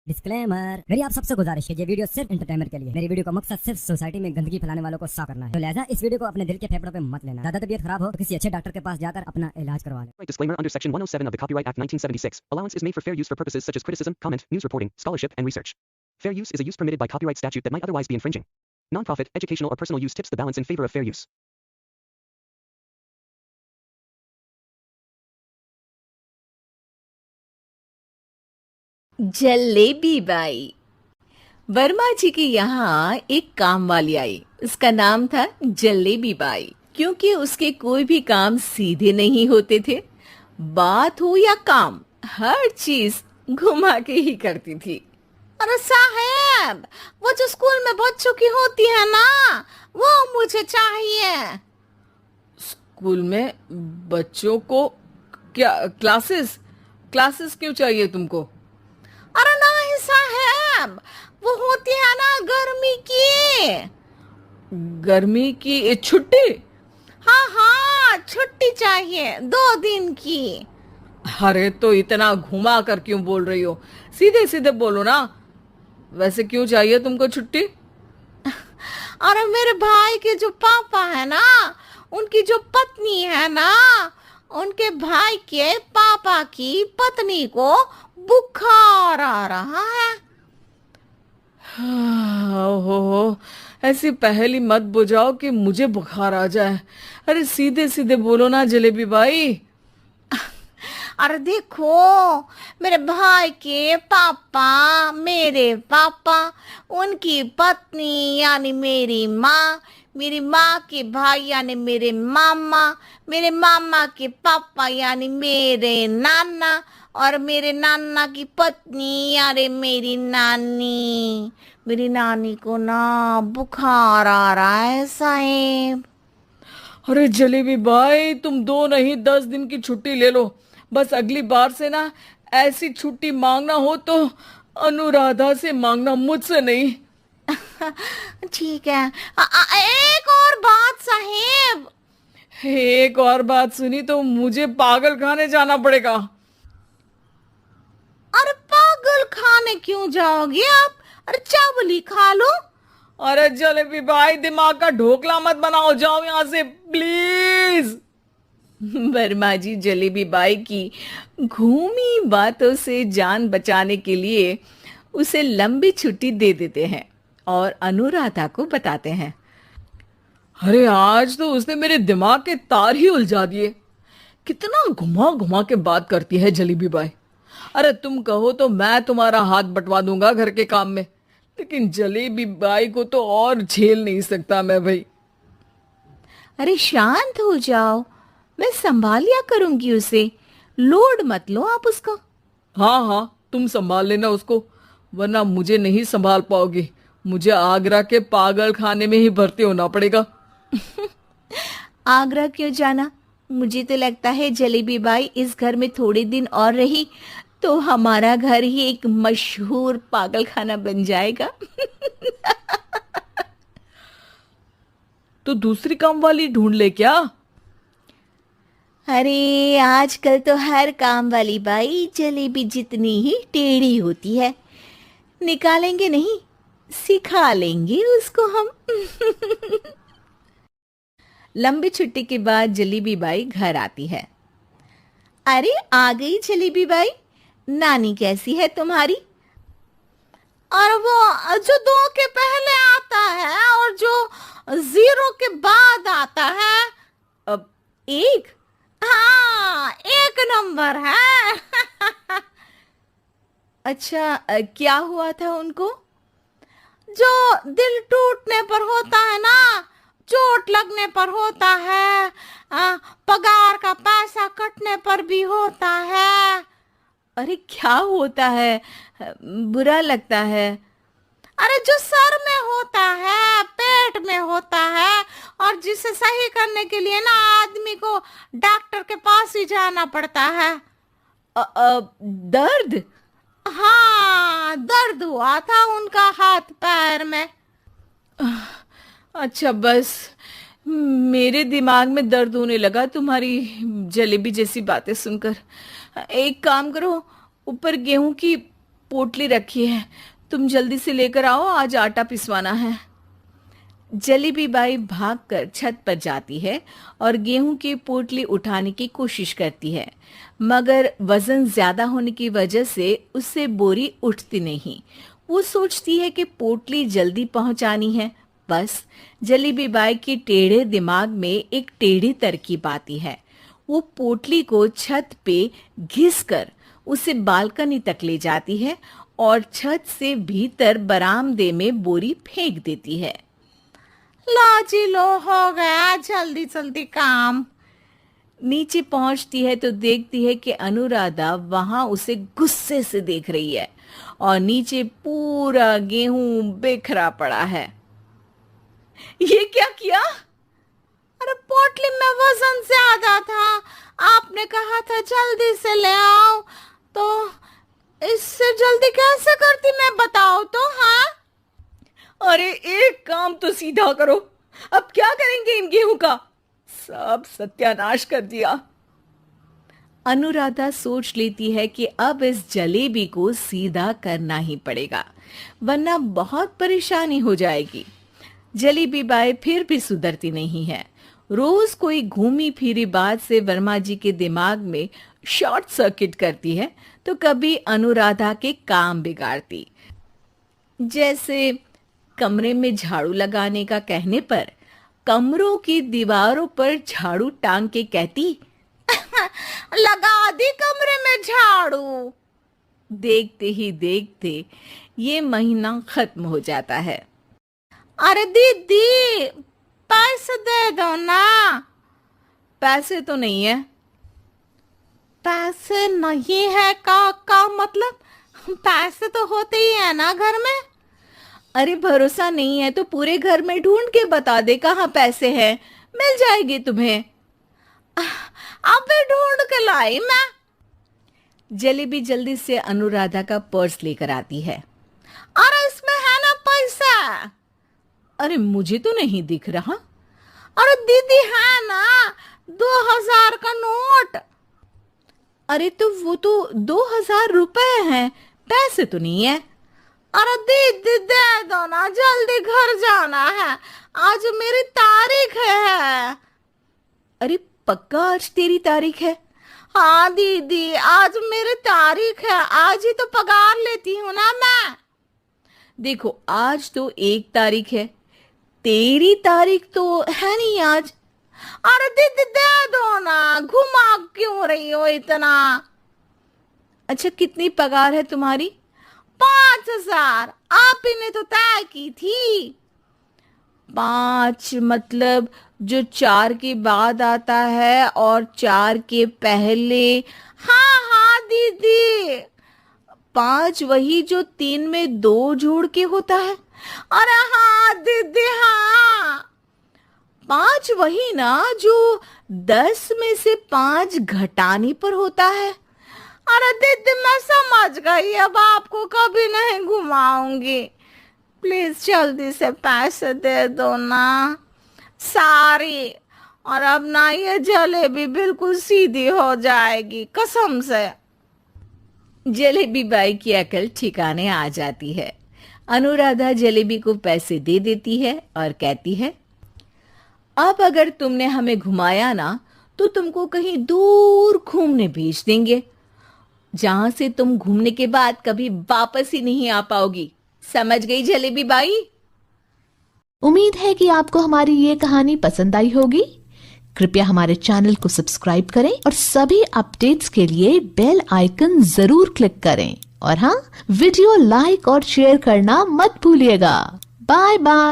Disclaimer, मेरी आप सबसे गुजारिश है, ये वीडियो सिर्फ एंटरटेनमेंट के लिए। मेरी वीडियो का मकसद सिर्फ सोसाइटी में गंदगी फैलाने वालों को साफ करना है। तो लिहाजा इस वीडियो को अपने दिल के फेफड़ों पे मत लेना। ज्यादा तबीयत खराब हो तो किसी अच्छे डॉक्टर के पास जाकर अपना इलाज करवा ले। Disclaimer under Section 107 of the Copyright Act 1976. Allowance is made for fair use for purposes such as criticism, comment, news reporting, scholarship, and research. Fair use is a use permitted by copyright statute that might otherwise be infringing. Non-profit, educational, or personal use tips the balance in favor of fair use. Jalebi Bai. Verma ji के यहाँ एक काम वाली आई। उसका नाम था jalebi by, क्योंकि उसके कोई भी काम सीधे नहीं होते थे। बात हो या काम, हर चीज घुमा के ही करती थी। अरे साहब, वो जो स्कूल में बच्चों की होती है ना, वो मुझे चाहिए। स्कूल में बच्चों को क्या क्लासेस क्लासेस क्यों चाहिए तुमको? अरे नहीं साहब, वो होती है ना गर्मी की छुट्टी। हाँ हाँ, छुट्टी चाहिए 2 दिन की। अरे तो इतना घुमा कर क्यों बोल रही हो? सीधे सीधे बोलो ना। वैसे क्यों चाहिए तुमको छुट्टी? अरे मेरे भाई के जो पापा है ना, उनकी जो पत्नी है ना, उनके भाई के पापा की पत्नी को बुखार आ रहा है। ओहो, ऐसी पहेली मत बुझाओ कि मुझे बुखार आ जाए। अरे सीधे सीधे बोलो ना जलेबी बाई। अरे देखो, मेरे भाई के पापा, मेरे पापा, उनकी पत्नी यानी मेरी माँ के भाई यानी मेरे मामा के पापा यानी मेरे नाना, और मेरे नाना की पत्नी यानी मेरी नानी को ना बुखार आ रहा है साहेब। अरे जलेबी भाई, तुम 2 नहीं 10 दिन की छुट्टी ले लो। बस अगली बार से ना ऐसी छुट्टी मांगना हो तो अनुराधा से मांगना, मुझसे नहीं। ठीक है। एक और बात साहेब। एक और बात सुनी तो मुझे पागल खाने जाना पड़ेगा। अरे पागल खाने क्यों जाओगे आप? अरे चावल ही खा लो। अरे जलेबी भाई, दिमाग का ढोकला मत बनाओ, जाओ यहाँ से प्लीज। वर्मा जी जलेबी बाई की घूमी बातों से जान बचाने के लिए उसे लंबी छुट्टी दे देते हैं और अनुराधा को बताते हैं। अरे आज तो उसने मेरे दिमाग के तार ही उलझा दिए। कितना घुमा घुमा के बात करती है जलेबी बाई। अरे तुम कहो तो मैं तुम्हारा हाथ बंटवा दूंगा घर के काम में, लेकिन जलेबी बाई को तो और झेल नहीं सकता मैं भाई। अरे शांत हो जाओ, मैं संभाल लिया करूंगी उसे, लोड मत लो आप उसका। हाँ हाँ, तुम संभाल लेना उसको, वरना मुझे नहीं संभाल पाओगी। मुझे आगरा के पागल खाने में ही भर्ती होना पड़ेगा। आगरा क्यों जाना? मुझे तो लगता है जलेबी बाई इस घर में थोड़े दिन और रही तो हमारा घर ही एक मशहूर पागल खाना बन जाएगा। तो दूसरी काम वाली ढूंढ ले क्या? अरे आजकल तो हर काम वाली बाई जलेबी जितनी ही टेढ़ी होती है। निकालेंगे नहीं, सिखा लेंगे उसको हम। लंबी छुट्टी के बाद जलेबी बाई घर आती है। अरे आ गई जलेबी बाई, नानी कैसी है तुम्हारी? और वो जो 2 के पहले आता है और जो 0 के बाद आता है, अब 1। हाँ, 1 नंबर है। अच्छा, क्या हुआ था उनको? जो दिल टूटने पर होता है ना, चोट लगने पर होता है, पगार का पैसा कटने पर भी होता है। अरे क्या होता है? बुरा लगता है? अरे जो सर में होता है, पेट में होता है, और जिसे सही करने के लिए ना आदमी को डॉक्टर के पास ही जाना पड़ता है। दर्द? हाँ, दर्द हुआ था उनका हाथ पैर में। अच्छा, बस मेरे दिमाग में दर्द होने लगा तुम्हारी जलेबी जैसी बातें सुनकर। एक काम करो, ऊपर गेहूं की पोटली रखी है, तुम जल्दी से लेकर आओ, आज आटा पिसवाना है। जलेबी बाई भागकर छत पर जाती है और गेहूं की पोटली उठाने की कोशिश करती है, मगर वजन ज्यादा होने की वजह से उससे बोरी उठती नहीं। वो सोचती है कि पोटली जल्दी पहुंचानी है। बस जलेबी बाई की टेढ़े दिमाग में एक टेढ़ी तरकीब आती है। वो पोटली को छत पे घिसकर उसे बालकनी तक ले जाती है और छत से भीतर बरामदे में बोरी फेंक देती है। लो जी लो, हो गया जल्दी जल्दी काम। नीचे पहुंचती है तो देखती है कि अनुराधा वहां उसे गुस्से से देख रही है और नीचे पूरा गेहूं बिखरा पड़ा है। ये क्या किया? अरे पोटली में वजन ज्यादा था, आपने कहा था जल्दी से ले आओ, तो इससे जल्दी कैसे करती मैं बताओ तो। हाँ, अरे एक काम तो सीधा करो, अब क्या करेंगे इन गेहूं का? सब सत्यानाश कर दिया। अनुराधा सोच लेती है कि अब इस जलेबी को सीधा करना ही पड़ेगा, वरना बहुत परेशानी हो जाएगी। जलेबी बाई फिर भी सुधरती नहीं है। रोज कोई घूमी फिरी बात से वर्मा जी के दिमाग में शॉर्ट सर्किट करती है, तो कभी अनुराधा के काम बिगाड़ती। जैसे कमरे में झाड़ू लगाने का कहने पर कमरों की दीवारों पर झाड़ू टांग के कहती, लगा दी कमरे में झाड़ू। देखते ही देखते ये महीना खत्म हो जाता है। अरे दीदी, पैसे दे दो ना। पैसे तो नहीं है। पैसे नहीं है का मतलब? पैसे तो होते ही है ना घर में। अरे भरोसा नहीं है तो पूरे घर में ढूंढ के बता दे कहाँ पैसे हैं, मिल जाएगी तुम्हें। अबे ढूंढ के लाई मैं। जलेबी जल्दी से अनुराधा का पर्स लेकर आती है। अरे इसमें है ना पैसा? अरे मुझे तो नहीं दिख रहा। अरे दीदी है ना, 2000 का नोट। अरे तो वो तो 2000 रुपए हैं, पैसे तो नहीं है। अरे दीदी दे दो ना, जल्दी घर जाना है, आज मेरी तारीख है। अरे पक्का आज तेरी तारीख है? हाँ दीदी, आज मेरी तारीख है, आज ही तो पगार लेती हूँ ना मैं। देखो आज तो 1 तारीख है, तेरी तारीख तो है नहीं आज। अरे दीदी दे दो ना, घुमा क्यों रही हो इतना? अच्छा कितनी पगार है तुम्हारी? 5000, आप ही ने तो तय की थी। 5 मतलब जो 4 के बाद आता है और 4 के पहले। हाँ हाँ दीदी। 5 वही जो 3 में 2 जोड़ के होता है। अरे हाँ दीदी हाँ। 5 वही ना जो 10 में से 5 घटाने पर होता है। अरे दीदी मैं समझ गई, अब आपको कभी नहीं घुमाऊंगी। प्लीज जल्दी से पैसे दे दो ना, सारी। और अब ना ये जलेबी बिल्कुल सीधी हो जाएगी कसम से। जलेबी बाई की अकल ठिकाने आ जाती है। अनुराधा जलेबी को पैसे दे देती है और कहती है, अब अगर तुमने हमें घुमाया ना तो तुमको कहीं दूर घूमने भेज देंगे, जहां से तुम घूमने के बाद कभी वापस ही नहीं आ पाओगी। समझ गई जलेबी बाई? उम्मीद है कि आपको हमारी ये कहानी पसंद आई होगी। कृपया हमारे चैनल को सब्सक्राइब करें और सभी अपडेट्स के लिए बेल आइकन जरूर क्लिक करें। और हाँ, वीडियो लाइक और शेयर करना मत भूलिएगा। Bye bye.